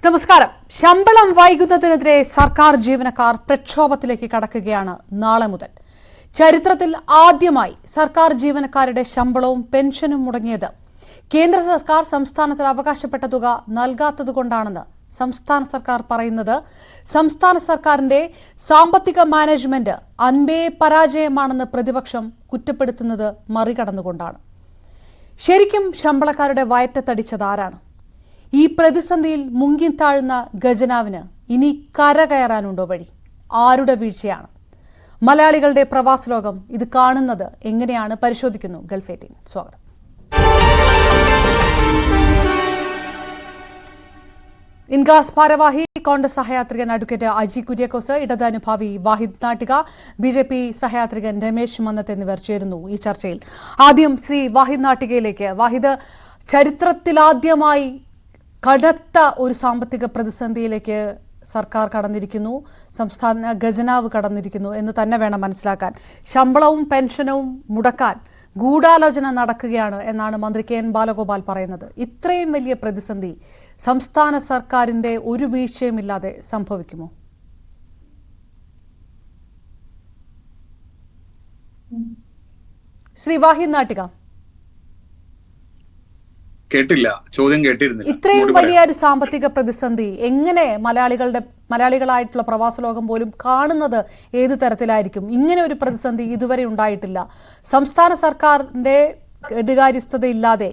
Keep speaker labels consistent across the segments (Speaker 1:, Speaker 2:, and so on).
Speaker 1: നമസ്കാരം. ശമ്പളം വൈകുന്നതിനെതിരെ സർക്കാർ ജീവനക്കാർ പ്രക്ഷോഭത്തിലേക്ക് കടക്കുകയാണ്. നാളെ മുതൽ ചരിത്രത്തിൽ ആദ്യമായി സർക്കാർ ജീവനക്കാരുടെ ശമ്പളവും പെൻഷനും മുടങ്ങിയത് കേന്ദ്ര സർക്കാർ സംസ്ഥാനത്തിന് അവകാശപ്പെട്ട തുക നൽകാത്തതുകൊണ്ടാണെന്ന് സംസ്ഥാന സർക്കാർ പറയുന്നത്. സംസ്ഥാന സർക്കാരിന്റെ സാമ്പത്തിക മാനേജ്മെന്റ് അൻപേ പരാജയമാണെന്ന് പ്രതിപക്ഷം കുറ്റപ്പെടുത്തുന്നത് മറികടന്നുകൊണ്ടാണ്. ശരിക്കും ശമ്പളക്കാരുടെ വയറ്റത്തടിച്ചത് ആരാണ്? ഈ പ്രതിസന്ധിയിൽ മുങ്ങിത്താഴുന്ന ഖജനാവിന് ഇനി കരകയറാനുണ്ടോ വഴി? ആരുടെ വീഴ്ചയാണ്? മലയാളികളുടെ പ്രവാസ ലോകം ഇത് കാണുന്നത് എങ്ങനെയാണ്? പരിശോധിക്കുന്നു ഗൾഫ് 18. സ്വാഗതം. ഇൻഗാസ് ഭാരവാഹി കോൺഗ്രസ് സഹയാത്രികൻ അഡ്വക്കേറ്റ് അജി കുര്യക്കോസ്, ഇടതനുഭാവി വാഹിദ് നാട്ടിക, BJP സഹയാത്രികൻ രമേശ് മന്നത്ത് എന്നിവർ ചേരുന്നു ഈ ചർച്ചയിൽ. ആദ്യം ശ്രീ വാഹിദ് നാട്ടികയിലേക്ക്. വാഹിദ്, ചരിത്രത്തിലാദ്യമായി കടുത്ത ഒരു സാമ്പത്തിക പ്രതിസന്ധിയിലേക്ക് സർക്കാർ കടന്നിരിക്കുന്നു, സംസ്ഥാന ഖജനാവ് കടന്നിരിക്കുന്നു എന്ന് തന്നെ വേണം മനസ്സിലാക്കാൻ. ശമ്പളവും പെൻഷനും മുടക്കാൻ ഗൂഢാലോചന നടക്കുകയാണ് എന്നാണ് മന്ത്രി KN ബാലഗോപാൽ പറയുന്നത്. ഇത്രയും വലിയ പ്രതിസന്ധി സംസ്ഥാന സർക്കാരിന്റെ ഒരു വീഴ്ചയുമില്ലാതെ സംഭവിക്കുമോ? ശ്രീ വാഹിദ് നാട്ടിക.
Speaker 2: കേട്ടില്ല, ചോദ്യം കേട്ടിരുന്നില്ല.
Speaker 1: ഇത്രയും വലിയ ഒരു സാമ്പത്തിക പ്രതിസന്ധി എങ്ങനെ മലയാളികളായിട്ടുള്ള പ്രവാസ ലോകം പോലും കാണുന്നത് ഏത് തരത്തിലായിരിക്കും? ഇങ്ങനെ ഒരു പ്രതിസന്ധി ഇതുവരെ ഉണ്ടായിട്ടില്ല. സംസ്ഥാന സർക്കാരിന്റെ കെടുകാര്യസ്ഥതയില്ലാതെ,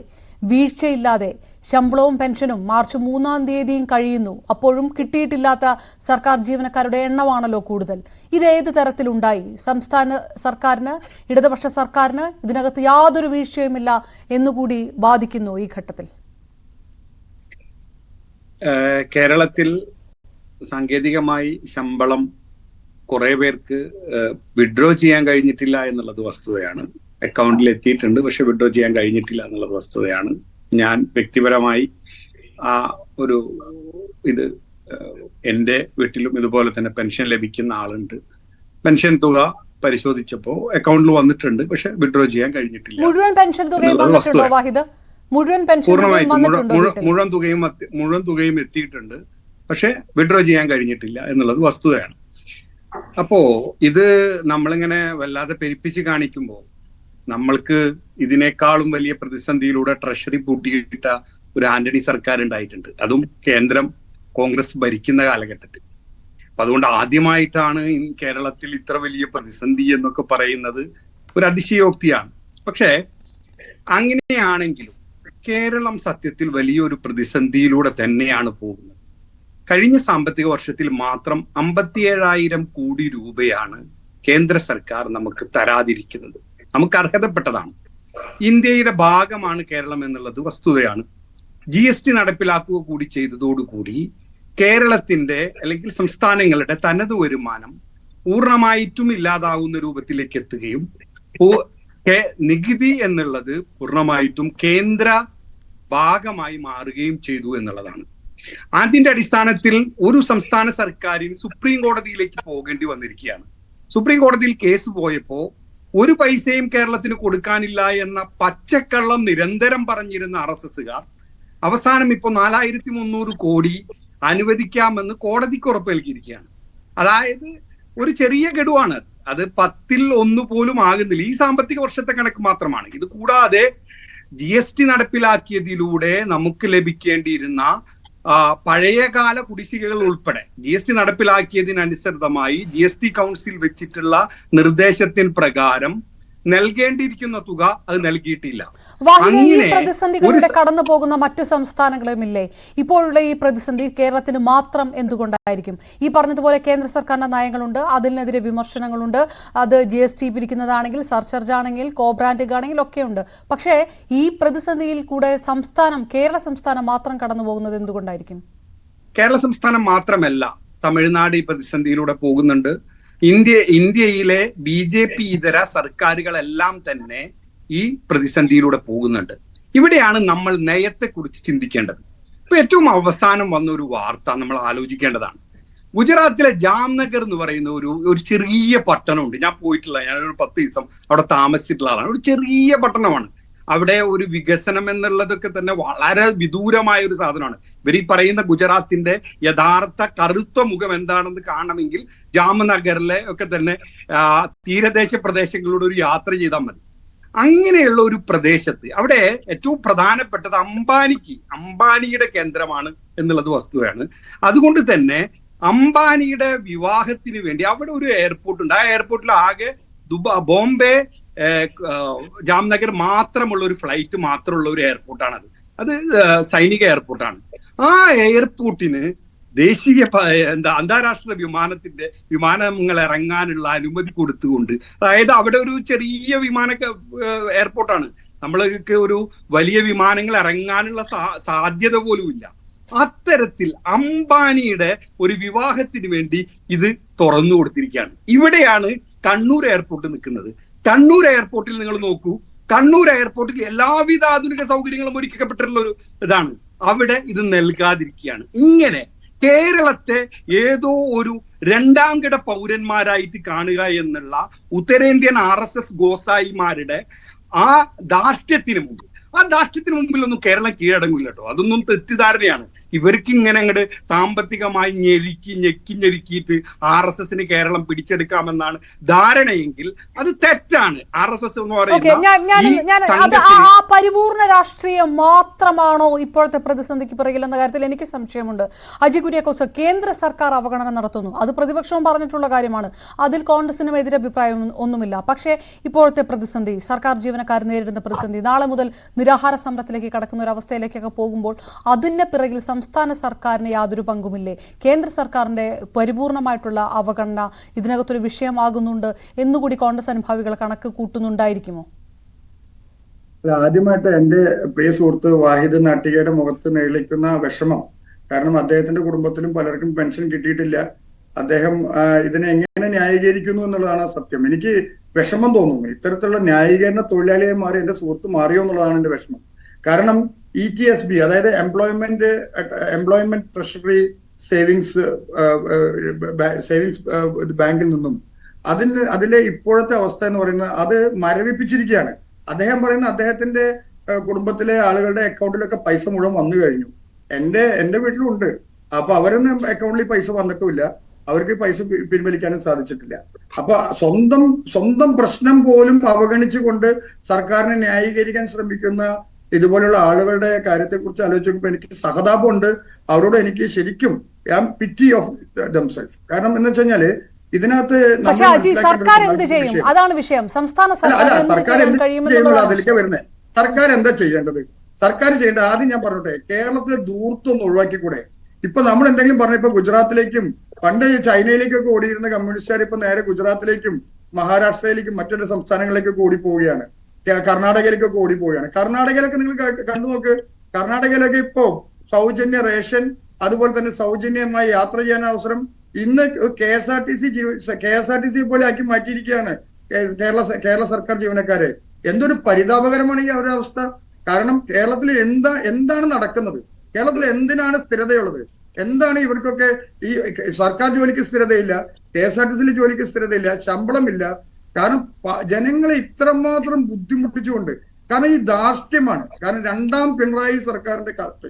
Speaker 1: വീഴ്ചയില്ലാതെ ശമ്പളവും പെൻഷനും മാർച്ച് 3-ാം തീയതിയും കഴിയുന്നു. അപ്പോഴും കിട്ടിയിട്ടില്ലാത്ത സർക്കാർ ജീവനക്കാരുടെ എണ്ണമാണല്ലോ കൂടുതൽ. ഇത് ഏത് തരത്തിലുണ്ടായി? സംസ്ഥാന സർക്കാരിന്, ഇടതുപക്ഷ സർക്കാരിന് ഇതിനകത്ത് യാതൊരു വീഴ്ചയുമില്ല എന്നുകൂടി വാദിക്കുന്നു ഈ ഘട്ടത്തിൽ.
Speaker 2: കേരളത്തിൽ സാങ്കേതികമായി ശമ്പളം കുറെ പേർക്ക് വിഡ്രോ ചെയ്യാൻ കഴിഞ്ഞിട്ടില്ല എന്നുള്ളത് വസ്തുതയാണ്. അക്കൗണ്ടിൽ എത്തിയിട്ടുണ്ട്, പക്ഷെ വിഡ്രോ ചെയ്യാൻ കഴിഞ്ഞിട്ടില്ല എന്നുള്ളത് വസ്തുതയാണ്. ഞാൻ വ്യക്തിപരമായി ഇത് എൻ്റെ വീട്ടിലും ഇതുപോലെ തന്നെ പെൻഷൻ ലഭിക്കുന്ന ആളുണ്ട്. പെൻഷൻ തുക പരിശോധിച്ചപ്പോൾ അക്കൗണ്ടിൽ വന്നിട്ടുണ്ട്, പക്ഷെ വിഡ്രോ ചെയ്യാൻ കഴിഞ്ഞിട്ടില്ല.
Speaker 1: മുഴുവൻ പെൻഷൻ തുകയും വന്നിട്ടുണ്ടോ വാഹിദ്?
Speaker 2: മുഴുവൻ തുകയും എത്തിയിട്ടുണ്ട്, പക്ഷെ വിഡ്രോ ചെയ്യാൻ കഴിഞ്ഞിട്ടില്ല എന്നുള്ളത് വസ്തുതയാണ്. അപ്പോ ഇത് നമ്മളിങ്ങനെ വല്ലാതെ പെരുപ്പിച്ച് കാണിക്കുമ്പോൾ നമ്മൾക്ക് ഇതിനേക്കാളും വലിയ പ്രതിസന്ധിയിലൂടെ ട്രഷറി പൂട്ടിയിട്ട ഒരു ആന്റണി സർക്കാർ ഉണ്ടായിട്ടുണ്ട്, അതും കേന്ദ്രം കോൺഗ്രസ് ഭരിക്കുന്ന കാലഘട്ടത്തിൽ. അപ്പൊ അതുകൊണ്ട് ആദ്യമായിട്ടാണ് കേരളത്തിൽ ഇത്ര വലിയ പ്രതിസന്ധി എന്നൊക്കെ പറയുന്നത് ഒരു അതിശയോക്തിയാണ്. പക്ഷേ അങ്ങനെയാണെങ്കിലും കേരളം സത്യത്തിൽ വലിയൊരു പ്രതിസന്ധിയിലൂടെ തന്നെയാണ് പോകുന്നത്. കഴിഞ്ഞ സാമ്പത്തിക വർഷത്തിൽ മാത്രം 57,000 കോടി രൂപയാണ് കേന്ദ്ര സർക്കാർ നമുക്ക് തരാതിരിക്കുന്നത്. നമുക്ക് അർഹതപ്പെട്ടതാണ്. ഇന്ത്യയുടെ ഭാഗമാണ് കേരളം എന്നുള്ളത് വസ്തുതയാണ്. GST നടപ്പിലാക്കുക കൂടി ചെയ്തതോടുകൂടി കേരളത്തിന്റെ അല്ലെങ്കിൽ സംസ്ഥാനങ്ങളുടെ തനത് വരുമാനം പൂർണ്ണമായിട്ടും ഇല്ലാതാകുന്ന രൂപത്തിലേക്ക് എത്തുകയും നികുതി എന്നുള്ളത് പൂർണ്ണമായിട്ടും കേന്ദ്ര ഭാഗമായി മാറുകയും ചെയ്തു എന്നുള്ളതാണ്. അതിന്റെ അടിസ്ഥാനത്തിൽ ഒരു സംസ്ഥാന സർക്കാരിന് സുപ്രീം കോടതിയിലേക്ക് പോകേണ്ടി വന്നിരിക്കുകയാണ്. സുപ്രീം കോടതിയിൽ കേസ് പോയപ്പോ ഒരു പൈസയും കേരളത്തിന് കൊടുക്കാനില്ല എന്ന പച്ചക്കള്ളം നിരന്തരം പറഞ്ഞിരുന്ന RSSകാർ അവസാനം ഇപ്പൊ 4,300 കോടി അനുവദിക്കാമെന്ന് കോടതിക്ക് ഉറപ്പ് നൽകിയിരിക്കുകയാണ്. അതായത് ഒരു ചെറിയ ഗഡുവാണ്, അത് 10-ൽ 1 പോലും ആകുന്നില്ല. ഈ സാമ്പത്തിക വർഷത്തെ കണക്ക് മാത്രമാണ്. ഇത് കൂടാതെ GST നടപ്പിലാക്കിയതിലൂടെ നമുക്ക് ലഭിക്കേണ്ടിയിരുന്ന പഴയകാല കുടിശ്ശികകൾ ഉൾപ്പെടെ GST നടപ്പിലാക്കിയതിനനുസൃതമായി GST കൗൺസിൽ വെച്ചിട്ടുള്ള നിർദ്ദേശത്തിന് പ്രകാരം നൽകേണ്ടിയിരിക്കുന്ന തുക അത് നൽകിയിട്ടില്ല.
Speaker 1: ഈ പ്രതിസന്ധികളിലൂടെ കടന്നു പോകുന്ന മറ്റ് സംസ്ഥാനങ്ങളുമില്ലേ? ഇപ്പോഴുള്ള ഈ പ്രതിസന്ധി കേരളത്തിന് മാത്രം എന്തുകൊണ്ടായിരിക്കും? ഈ പറഞ്ഞതുപോലെ കേന്ദ്ര സർക്കാരിന്റെ നയങ്ങളുണ്ട്, അതിനെതിരെ വിമർശനങ്ങളുണ്ട്. അത് GST പിരിക്കുന്നതാണെങ്കിൽ, സർചാർജ് ആണെങ്കിൽ, കോബ്രാൻഡിംഗ് ആണെങ്കിൽ ഒക്കെ ഉണ്ട്. പക്ഷേ ഈ പ്രതിസന്ധിയിൽ കൂടെ കേരള സംസ്ഥാനം മാത്രം കടന്നു പോകുന്നത് എന്തുകൊണ്ടായിരിക്കും?
Speaker 2: കേരള സംസ്ഥാനം മാത്രമല്ല, തമിഴ്നാട് ഈ പ്രതിസന്ധിയിലൂടെ പോകുന്നുണ്ട്. ഇന്ത്യയിലെ BJP ഇതര സർക്കാരുകളെല്ലാം തന്നെ ഈ പ്രതിസന്ധിയിലൂടെ പോകുന്നുണ്ട്. ഇവിടെയാണ് നമ്മൾ നയത്തെക്കുറിച്ച് ചിന്തിക്കേണ്ടത്. ഇപ്പൊ ഏറ്റവും അവസാനം വന്ന ഒരു വാർത്ത നമ്മൾ ആലോചിക്കേണ്ടതാണ്. ഗുജറാത്തിലെ ജാംനഗർ എന്ന് പറയുന്ന ഒരു ചെറിയ പട്ടണമുണ്ട്. ഞാൻ പോയിട്ടില്ല, ഞാനൊരു 10 ദിവസം അവിടെ താമസിച്ചിട്ടുള്ള ആളാണ്. ഒരു ചെറിയ പട്ടണമാണ്. അവിടെ ഒരു വികസനം എന്നുള്ളതൊക്കെ തന്നെ വളരെ വിദൂരമായ ഒരു സാധനമാണ്. ഇവർ ഈ പറയുന്ന ഗുജറാത്തിന്റെ യഥാർത്ഥ കറുത്ത മുഖം എന്താണെന്ന് കാണണമെങ്കിൽ ജാംനഗറിലെ ഒക്കെ തന്നെ തീരദേശ പ്രദേശങ്ങളിലൂടെ ഒരു യാത്ര ചെയ്താൽ മതി. അങ്ങനെയുള്ള ഒരു പ്രദേശത്ത് അവിടെ ഏറ്റവും പ്രധാനപ്പെട്ടത് അംബാനിയുടെ കേന്ദ്രമാണ് എന്നുള്ളത് വസ്തുതയാണ്. അതുകൊണ്ട് തന്നെ അംബാനിയുടെ വിവാഹത്തിന് വേണ്ടി അവിടെ ഒരു എയർപോർട്ട് ഉണ്ട്. ആ എയർപോർട്ടിൽ ആകെ ബോംബെ ജാംനഗർ മാത്രമുള്ള ഒരു ഫ്ലൈറ്റ് മാത്രമുള്ള ഒരു എയർപോർട്ടാണത്. അത് സൈനിക എയർപോർട്ടാണ്. ആ എയർപോർട്ടിന് ദേശീയ അന്താരാഷ്ട്ര വിമാനങ്ങൾ ഇറങ്ങാനുള്ള അനുമതി കൊടുത്തുകൊണ്ട്, അതായത് അവിടെ ഒരു ചെറിയ എയർപോർട്ടാണ്, നമ്മൾക്ക് ഒരു വലിയ വിമാനങ്ങൾ ഇറങ്ങാനുള്ള സാധ്യത പോലും ഇല്ല. അത്തരത്തിൽ അംബാനിയുടെ ഒരു വിവാഹത്തിന് വേണ്ടി ഇത് തുറന്നു കൊടുത്തിരിക്കുകയാണ്. ഇവിടെയാണ് കണ്ണൂർ എയർപോർട്ട് നിൽക്കുന്നത്. കണ്ണൂർ എയർപോർട്ടിൽ നിങ്ങൾ നോക്കൂ, കണ്ണൂർ എയർപോർട്ടിൽ എല്ലാവിധ ആധുനിക സൗകര്യങ്ങളും ഒരുക്കപ്പെട്ടിട്ടുള്ള ഒരു ഇതാണ്. അവിടെ ഇത് നൽകാതിരിക്കുകയാണ്. ഇങ്ങനെ കേരളത്തെ ഏതോ ഒരു രണ്ടാം കിട പൗരന്മാരായിട്ട് കാണുക എന്നുള്ള ഉത്തരേന്ത്യൻ RSS ഗോസായിമാരുടെ ആ ധാർഷ്ട്യത്തിന് മുമ്പിലൊന്നും കേരളം കീഴടങ്ങില്ല കേട്ടോ. അതൊന്നും തെറ്റിദ്ധാരണയാണ്. ഇവർക്ക് ഇങ്ങനെ അങ്ങോട്ട് സാമ്പത്തികമായി ഞെക്കിയിട്ട് RSSന് കേരളം പിടിച്ചെടുക്കാമെന്നാണ് ധാരണയെങ്കിൽ അത് തെറ്റാണ്. RSS എന്ന് പറയുന്നത്
Speaker 1: ആ പരിപൂർണ രാഷ്ട്രീയം മാത്രമാണോ ഇപ്പോഴത്തെ പ്രതിസന്ധിക്ക് പിറകിലെന്ന കാര്യത്തിൽ എനിക്ക് സംശയമുണ്ട്. അജി കുര്യാക്കോസ്, കേന്ദ്ര സർക്കാർ അവഗണന നടത്തുന്നു, അത് പ്രതിപക്ഷവും പറഞ്ഞിട്ടുള്ള കാര്യമാണ്. അതിൽ കോൺഗ്രസിനും എതിരഭിപ്രായം ഒന്നുമില്ല. പക്ഷേ ഇപ്പോഴത്തെ പ്രതിസന്ധി, സർക്കാർ ജീവനക്കാർ നേരിടുന്ന പ്രതിസന്ധി, നാളെ മുതൽ നിരാഹാര സമരത്തിലേക്ക് കടക്കുന്ന ഒരു അവസ്ഥയിലേക്കൊക്കെ പോകുമ്പോൾ അതിന്റെ പിറകിൽ സംസ്ഥാന സർക്കാരിന് യാതൊരു പങ്കുമില്ലേ? കേന്ദ്ര സർക്കാരിന്റെ പരിപൂർണമായിട്ടുള്ള അവഗണന ഇതിനകത്തൊരു വിഷയമാകുന്നുണ്ട് എന്നുകൂടി കോൺഗ്രസ് അനുഭാവികൾ കണക്ക് കൂട്ടുന്നുണ്ടായിരിക്കുമോ?
Speaker 3: ആദ്യമായിട്ട് എന്റെ പ്രിയ സുഹൃത്ത് വാഹിദ് നാട്ടികയുടെ മുഖത്ത് നേളിക്കുന്ന വിഷമം, കാരണം അദ്ദേഹത്തിന്റെ കുടുംബത്തിലും പലർക്കും പെൻഷൻ കിട്ടിയിട്ടില്ല. അദ്ദേഹം ഇതിനെ എങ്ങനെ ന്യായീകരിക്കുന്നു എന്നുള്ളതാണ് സത്യം. എനിക്ക് വിഷമം തോന്നുന്നു. ഇത്തരത്തിലുള്ള ന്യായീകരണ തൊഴിലാളിയെ മാറി എന്റെ സുഹൃത്ത് മാറിയോ എന്നുള്ളതാണ് എന്റെ വിഷമം. കാരണം ETSB, അതായത് എംപ്ലോയ്മെന്റ് ട്രഷറി സേവിങ്സ് ബാങ്കിൽ നിന്നും അതിലെ ഇപ്പോഴത്തെ അവസ്ഥ എന്ന് പറയുന്നത് അത് മരവിപ്പിച്ചിരിക്കുകയാണ്. അദ്ദേഹം പറയുന്ന അദ്ദേഹത്തിന്റെ കുടുംബത്തിലെ ആളുകളുടെ അക്കൗണ്ടിലൊക്കെ പൈസ മുഴുവൻ വന്നു കഴിഞ്ഞു. എന്റെ വീട്ടിലുണ്ട്. അപ്പൊ അവരൊന്നും അക്കൗണ്ടിൽ പൈസ വന്നിട്ടുമില്ല, അവർക്ക് പൈസ പിൻവലിക്കാനും സാധിച്ചിട്ടില്ല. അപ്പൊ സ്വന്തം പ്രശ്നം പോലും അവഗണിച്ചുകൊണ്ട് സർക്കാരിനെ ന്യായീകരിക്കാൻ ശ്രമിക്കുന്ന ഇതുപോലുള്ള ആളുകളുടെ കാര്യത്തെ കുറിച്ച് ആലോചിക്കുമ്പോൾ എനിക്ക് സഹതാപമുണ്ട്. അവരോട് എനിക്ക് ശരിക്കും പിറ്റി ഓഫ് ദംസെൽഫ്. കാരണം എന്ന് വെച്ച് കഴിഞ്ഞാല് ഇതിനകത്ത്
Speaker 1: സർക്കാർ എന്ത് ചെയ്യും? അതാണ് വിഷയം. സംസ്ഥാന സർക്കാർ
Speaker 3: അതിലേക്ക് വരുന്നത്. സർക്കാർ എന്താ ചെയ്യേണ്ടത്? സർക്കാർ ചെയ്യേണ്ടത് ആദ്യം ഞാൻ പറഞ്ഞോട്ടെ, കേരളത്തിലെ ദൂർത്തൊന്ന് ഒഴിവാക്കിക്കൂടെ? ഇപ്പൊ നമ്മൾ എന്തെങ്കിലും പറഞ്ഞ ഇപ്പൊ ഗുജറാത്തിലേക്കും പണ്ട് ചൈനയിലേക്കൊക്കെ ഓടിയിരുന്ന കമ്മ്യൂണിസ്റ്റുകാർ ഇപ്പൊ നേരെ ഗുജറാത്തിലേക്കും മഹാരാഷ്ട്രയിലേക്കും മറ്റൊരു സംസ്ഥാനങ്ങളിലേക്കൊക്കെ ഓടിപ്പോവുകയാണ്, കർണാടകയിലേക്കൊക്കെ ഓടിപ്പോവുകയാണ്. കർണാടകയിലൊക്കെ നിങ്ങൾ കണ്ടു നോക്ക്. കർണാടകയിലൊക്കെ ഇപ്പോ സൗജന്യ റേഷൻ, അതുപോലെ തന്നെ സൗജന്യമായി യാത്ര ചെയ്യാൻ അവസരം. ഇന്ന് KSRTC പോലെ ആക്കി മാറ്റിയിരിക്കുകയാണ് കേരള സർക്കാർ ജീവനക്കാരെ. എന്തൊരു പരിതാപകരമാണ് ഈ അവരുടെ അവസ്ഥ. കാരണം കേരളത്തിൽ എന്താണ് നടക്കുന്നത്? കേരളത്തിൽ എന്തിനാണ് സ്ഥിരതയുള്ളത്? എന്താണ് ഇവർക്കൊക്കെ? ഈ സർക്കാർ ജോലിക്ക് സ്ഥിരതയില്ല, KSRTC ജോലിക്ക് സ്ഥിരതയില്ല, ശമ്പളമില്ല. കാരണം ജനങ്ങളെ ഇത്രമാത്രം ബുദ്ധിമുട്ടിച്ചുകൊണ്ട്, കാരണം ഈ ധാർഷ്ട്യമാണ്. കാരണം രണ്ടാം പിണറായി സർക്കാരിന്റെ കാലത്ത്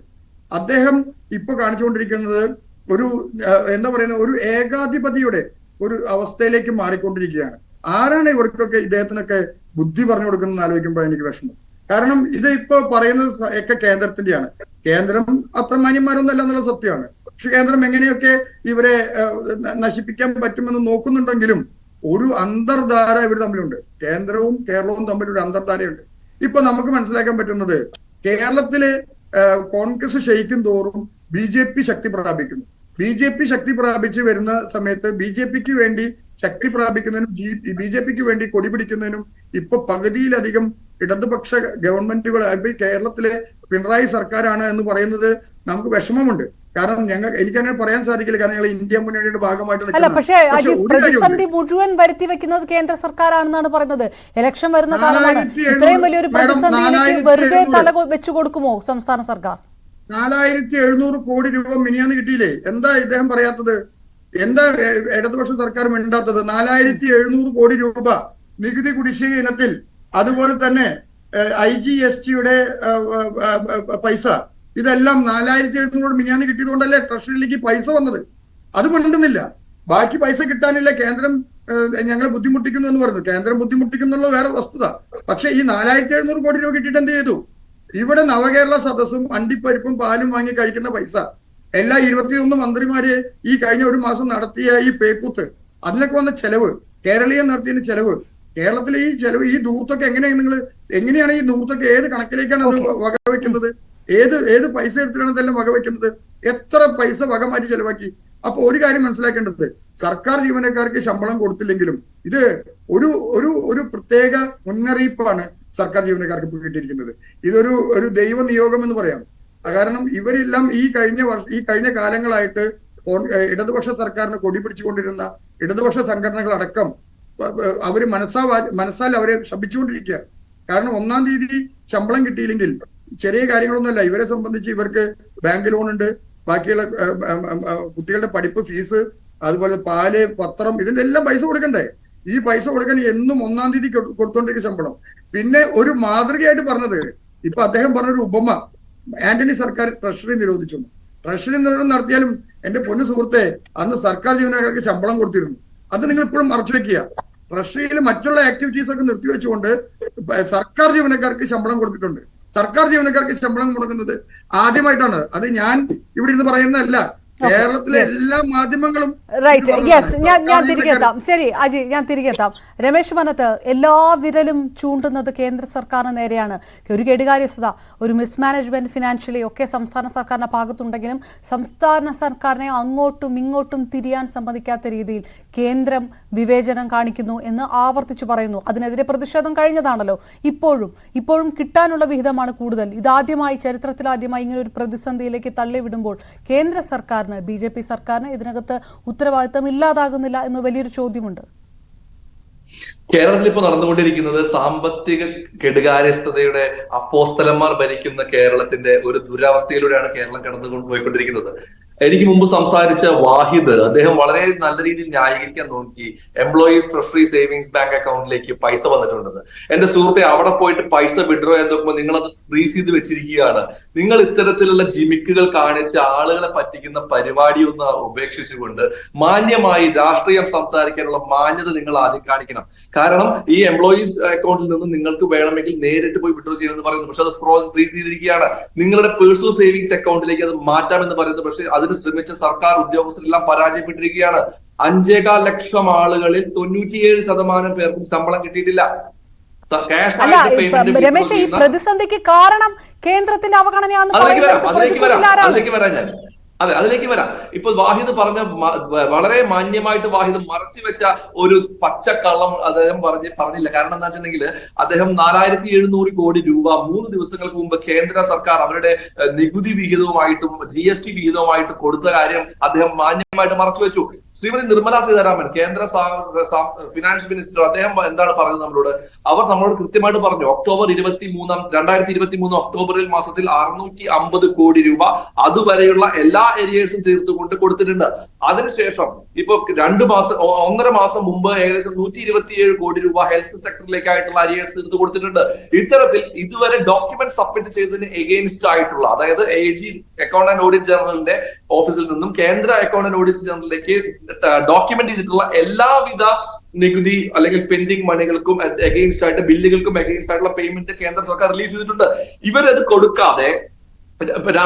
Speaker 3: അദ്ദേഹം ഇപ്പൊ കാണിച്ചുകൊണ്ടിരിക്കുന്നത് ഒരു എന്താ പറയുന്ന ഒരു ഏകാധിപതിയുടെ ഒരു അവസ്ഥയിലേക്ക് മാറിക്കൊണ്ടിരിക്കുകയാണ്. ആരാണ് ഇവർക്കൊക്കെ ഇദ്ദേഹത്തിനൊക്കെ ബുദ്ധി പറഞ്ഞു കൊടുക്കുന്നത് ആലോചിക്കുമ്പോൾ എനിക്ക് വിഷമം. കാരണം ഇത് ഇപ്പൊ പറയുന്നത് ഒക്കെ കേന്ദ്രത്തിന്റെയാണ്. കേന്ദ്രം അത്ര മാന്യന്മാരൊന്നല്ല എന്നുള്ള സത്യമാണ്. പക്ഷെ കേന്ദ്രം എങ്ങനെയൊക്കെ ഇവരെ നശിപ്പിക്കാൻ പറ്റുമെന്ന് നോക്കുന്നുണ്ടെങ്കിലും ഒരു അന്തർധാര ഇവർ തമ്മിലുണ്ട്. കേന്ദ്രവും കേരളവും തമ്മിൽ ഒരു അന്തർധാരയുണ്ട്. ഇപ്പൊ നമുക്ക് മനസ്സിലാക്കാൻ പറ്റുന്നത് കേരളത്തില് കോൺഗ്രസ് ക്ഷയിക്കും തോറും BJP ശക്തി പ്രാപിക്കുന്നു. BJP ശക്തി പ്രാപിച്ച് വരുന്ന സമയത്ത് BJPക്ക് വേണ്ടി ശക്തി പ്രാപിക്കുന്നതിനും BJPക്ക് വേണ്ടി കൊടി പിടിക്കുന്നതിനും ഇപ്പൊ പകുതിയിലധികം ഇടതുപക്ഷ ഗവൺമെന്റുകൾ കേരളത്തിലെ പിണറായി സർക്കാരാണ് എന്ന് പറയുന്നത് നമുക്ക് വിഷമമുണ്ട്. കാരണം എനിക്കങ്ങനെ പറയാൻ സാധിക്കില്ല. കാരണം ഞങ്ങൾ ഇന്ത്യ മുന്നണിയുടെ ഭാഗമായിട്ട്
Speaker 1: അല്ല. പക്ഷേ പ്രതിസന്ധി മുഴുവൻ വരുത്തി വെക്കുന്നത് കേന്ദ്ര സർക്കാരാണെന്നാണ് പറയുന്നത്. ഇലക്ഷൻ വരുന്ന കാലമാണ്. ഇത്രയും വലിയൊരു പ്രതിസന്ധിയിലേക്ക് വെറുതെ തല വെച്ചു കൊടുക്കുമോ സംസ്ഥാന സർക്കാർ?
Speaker 3: 4700 കോടി രൂപ മിനിയാന്ന് കിട്ടിയില്ലേ? എന്താ ഇദ്ദേഹം പറയാത്തത്? എന്താ ഇടതുപക്ഷ സർക്കാർ മിണ്ടാത്തത്? 4700 കോടി രൂപ നികുതി കുടിശ്ശിക ഇനത്തിൽ, അതുപോലെ തന്നെ IGSTയുടെ പൈസ ഇതെല്ലാം 4700 മിനിഞ്ഞാന്ന് കിട്ടിയതുകൊണ്ടല്ലേ ട്രഷറിയിലേക്ക് പൈസ വന്നത്. അത് കൊണ്ടുവന്നില്ല. ബാക്കി പൈസ കിട്ടാനില്ല, കേന്ദ്രം ഞങ്ങളെ ബുദ്ധിമുട്ടിക്കുന്നു എന്ന് പറഞ്ഞു. കേന്ദ്രം ബുദ്ധിമുട്ടിക്കുന്നുള്ള വേറെ വസ്തുത. പക്ഷെ ഈ 4700 കോടി രൂപ കിട്ടിയിട്ട് എന്ത് ചെയ്തു? ഇവിടെ നവകേരള സദസ്സും അണ്ടിപ്പരിപ്പും പാലും വാങ്ങി കഴിക്കുന്ന പൈസ എല്ലാ 21 മന്ത്രിമാര് ഈ കഴിഞ്ഞ ഒരു മാസം നടത്തിയ ഈ പേക്കൂത്ത്, അതിനൊക്കെ വന്ന ചെലവ്, കേരളീയം നടത്തിയതിന് ചെലവ്, കേരളത്തിലെ ഈ ചെലവ്, ഈ ദൂർത്തൊക്കെ എങ്ങനെയാണ് ഈ ദൂർത്തൊക്കെ ഏത് കണക്കിലേക്കാണ് അത് വകവെക്കുന്നത്? ഏത് പൈസ എടുത്തിട്ടാണ് ഇതെല്ലാം വകവെക്കുന്നത്? എത്ര പൈസ വകമാറ്റി ചെലവാക്കി? അപ്പൊ ഒരു കാര്യം മനസ്സിലാക്കേണ്ടത്, സർക്കാർ ജീവനക്കാർക്ക് ശമ്പളം കൊടുത്തില്ലെങ്കിലും ഇത് ഒരു പ്രത്യേക മുന്നറിയിപ്പാണ് സർക്കാർ ജീവനക്കാർക്ക് കിട്ടിയിരിക്കുന്നത്. ഇതൊരു ദൈവ നിയോഗം എന്ന് പറയാം. കാരണം ഇവരെല്ലാം ഈ കഴിഞ്ഞ കാലങ്ങളായിട്ട് ഇടതുപക്ഷ സർക്കാരിന് കൊടി പിടിച്ചുകൊണ്ടിരുന്ന ഇടതുപക്ഷ സംഘടനകളടക്കം അവര് മനസ്സാൽ അവരെ ശപിച്ചുകൊണ്ടിരിക്കുക. കാരണം 1-ാം തീയതി ശമ്പളം കിട്ടിയില്ലെങ്കിൽ ചെറിയ കാര്യങ്ങളൊന്നുമല്ല. ഇവരെ സംബന്ധിച്ച് ഇവർക്ക് ബാങ്ക് ലോൺ ഉണ്ട്, ബാക്കിയുള്ള കുട്ടികളുടെ പഠിപ്പ് ഫീസ്, അതുപോലെ പാല്, പത്രം, ഇതിന്റെ എല്ലാം പൈസ കൊടുക്കണ്ടേ? ഈ പൈസ കൊടുക്കാൻ എന്നും 1-ാം തീയതി കൊടുത്തോണ്ടിരിക്കുന്ന ശമ്പളം. പിന്നെ ഒരു മാതൃകയായിട്ട് പറഞ്ഞത്, ഇപ്പൊ അദ്ദേഹം പറഞ്ഞൊരു ഉപമ, ആന്റണി സർക്കാർ ട്രഷറി നിരോധിച്ചു. ട്രഷറി നിരോധനം നടത്തിയാലും എന്റെ പൊന്നു സുഹൃത്തെ, അന്ന് സർക്കാർ ജീവനക്കാർക്ക് ശമ്പളം കൊടുത്തിരുന്നു. അത് നിങ്ങൾ ഇപ്പോഴും മറച്ചു വെക്കുക. ട്രഷറിയിൽ മറ്റുള്ള ആക്ടിവിറ്റീസ് ഒക്കെ നിർത്തിവെച്ചുകൊണ്ട് സർക്കാർ ജീവനക്കാർക്ക് ശമ്പളം കൊടുത്തിട്ടുണ്ട്. സർക്കാർ ജീവനക്കാർക്ക് ശമ്പളം കൊടുക്കുന്നത് ആദ്യമായിട്ടാണ്. അത് ഞാൻ ഇവിടെ ഇരുന്ന് പറയുന്നതല്ല, കേരളത്തിലെ എല്ലാ മാധ്യമങ്ങളും.
Speaker 1: റൈറ്റ്, യെസ്, ഞാൻ തിരികെ എത്താം. ശരി അജി, ഞാൻ തിരികെ എത്താം. രമേശ് മനത്ത്, എല്ലാ വിരലും ചൂണ്ടുന്നത് കേന്ദ്ര സർക്കാരിന് നേരെയാണ്. ഒരു കെടുകാര്യസ്ഥത, ഒരു മിസ്മാനേജ്മെന്റ് ഫിനാൻഷ്യലി ഒക്കെ സംസ്ഥാന സർക്കാരിന്റെ ഭാഗത്തുണ്ടെങ്കിലും സംസ്ഥാന സർക്കാരിനെ അങ്ങോട്ടും ഇങ്ങോട്ടും തിരിയാൻ സമ്മതിക്കാത്ത രീതിയിൽ കേന്ദ്രം വിവേചനം കാണിക്കുന്നു എന്ന് ആവർത്തിച്ചു പറയുന്നു. അതിനെതിരെ പ്രതിഷേധം കഴിഞ്ഞതാണല്ലോ. ഇപ്പോഴും കിട്ടാനുള്ള വിഹിതമാണ് കൂടുതൽ. ഇതാദ്യമായി, ചരിത്രത്തിലാദ്യമായി ഇങ്ങനെ ഒരു പ്രതിസന്ധിയിലേക്ക് തള്ളിവിടുമ്പോൾ കേന്ദ്ര സർക്കാർ, BJP സർക്കാരിന് ഇതിനകത്ത് ഉത്തരവാദിത്തം ഇല്ലാതാകുന്നില്ല എന്ന് വലിയൊരു ചോദ്യമുണ്ട്.
Speaker 4: കേരളത്തിൽ ഇപ്പോൾ നടന്നുകൊണ്ടിരിക്കുന്നത് സാമ്പത്തിക കെടുകാര്യസ്ഥതയുടെ അപ്പോസ്തലന്മാർ ഭരിക്കുന്ന കേരളത്തിന്റെ ഒരു ദുരവസ്ഥയിലൂടെയാണ് കേരളം കടന്നുപോയിക്കൊണ്ടിരിക്കുന്നത്. എനിക്ക് മുമ്പ് സംസാരിച്ച വാഹിദ്, അദ്ദേഹം വളരെ നല്ല രീതിയിൽ ന്യായീകരിക്കാൻ നോക്കി എംപ്ലോയീസ് ട്രഷറി സേവിങ്സ് ബാങ്ക് അക്കൗണ്ടിലേക്ക് പൈസ വന്നിട്ടുണ്ടെന്ന്. എന്റെ സുഹൃത്തെ, അവിടെ പോയിട്ട് പൈസ വിഡ്രോ ചെയ്യാൻ നോക്കുമ്പോൾ നിങ്ങൾ അത് ഫ്രീസ് ചെയ്ത് വെച്ചിരിക്കുകയാണ്. നിങ്ങൾ ഇത്തരത്തിലുള്ള ജിമിക്കുകൾ കാണിച്ച് ആളുകളെ പറ്റിക്കുന്ന പരിപാടി ഒന്ന് ഉപേക്ഷിച്ചുകൊണ്ട് മാന്യമായി രാഷ്ട്രീയം സംസാരിക്കാനുള്ള മാന്യത നിങ്ങൾ ആദ്യം കാണിക്കണം. കാരണം ഈ എംപ്ലോയീസ് അക്കൗണ്ടിൽ നിന്ന് നിങ്ങൾക്ക് വേണമെങ്കിൽ നേരിട്ട് പോയി വിഡ്രോ ചെയ്യണമെന്ന് പറയുന്നു, പക്ഷെ അത് ഫ്രീസ് ചെയ്തിരിക്കുകയാണ്. നിങ്ങളുടെ പേഴ്സണൽ സേവിങ്സ് അക്കൗണ്ടിലേക്ക് അത് മാറ്റാമെന്ന് പറയുന്നു, പക്ഷെ അതിന് ശ്രമിച്ച സർക്കാർ ഉദ്യോഗസ്ഥരെല്ലാം പരാജയപ്പെട്ടിരിക്കുകയാണ്. 5.25 ലക്ഷം ആളുകളിൽ 97% പേർക്കും ശമ്പളം കിട്ടിയിട്ടില്ല.
Speaker 1: രമേശ്, ഈ പ്രതിസന്ധിക്ക് കാരണം കേന്ദ്രത്തിന്റെ അവഗണനയാണെന്ന്
Speaker 4: അതിലേക്ക് വരാം. ഇപ്പൊ വാഹിദ് പറഞ്ഞ വളരെ മാന്യമായിട്ട് വാഹിദ് മറച്ചു വെച്ച ഒരു പച്ചക്കള്ളം അദ്ദേഹം പറഞ്ഞില്ല. കാരണം എന്താ വെച്ചിട്ടുണ്ടെങ്കിൽ അദ്ദേഹം 4700 കോടി രൂപ 3 ദിവസങ്ങൾക്ക് മുമ്പ് കേന്ദ്ര സർക്കാർ അവരുടെ നികുതി വിഹിതവുമായിട്ടും GST വിഹിതവുമായിട്ട് കൊടുത്ത കാര്യം അദ്ദേഹം മാന്യമായിട്ട് മറച്ചു വെച്ചു. ശ്രീമതി നിർമ്മല സീതാരാമൻ, കേന്ദ്ര ഫിനാൻസ് മിനിസ്റ്റർ, അദ്ദേഹം എന്താണ് പറഞ്ഞത് നമ്മളോട് കൃത്യമായിട്ട് പറഞ്ഞു, ഒക്ടോബർ 2023 ഒക്ടോബറിൽ മാസത്തിൽ 650 കോടി രൂപ അതുവരെയുള്ള എല്ലാ ഏരിയേഴ്സും തീർത്തുകൊണ്ട് കൊടുത്തിട്ടുണ്ട്. അതിനുശേഷം ഇപ്പൊ 1.5 മാസം മുമ്പ് ഏകദേശം 127 കോടി രൂപ ഹെൽത്ത് സെക്ടറിലേക്കായിട്ടുള്ള അരിയേഴ്സ് തീർത്തു കൊടുത്തിട്ടുണ്ട്. ഇത്തരത്തിൽ ഇതുവരെ ഡോക്യുമെന്റ് സബ്മിറ്റ് ചെയ്തതിന് എഗെയിൻസ്റ്റ് ആയിട്ടുള്ള, അതായത് AG അക്കൗണ്ട് ആൻഡ് ഓഡിറ്റ് ജനറലിന്റെ ഓഫീസിൽ നിന്നും കേന്ദ്ര അക്കൗണ്ട് ആൻഡ് ഓഡിറ്റ് ജനറലിലേക്ക് ഡോക്യുമെന്റ് ചെയ്തിട്ടുള്ള എല്ലാവിധ നികുതി അല്ലെങ്കിൽ പെൻഡിങ് മണികൾക്കും അഗെയിൻസ്റ്റ് ആയിട്ട്, ബില്ലുകൾക്കും അഗെയിൻസ്റ്റ് ആയിട്ടുള്ള പേയ്മെന്റ് കേന്ദ്ര സർക്കാർ റിലീസ് ചെയ്തിട്ടുണ്ട്. ഇവരത് കൊടുക്കാതെ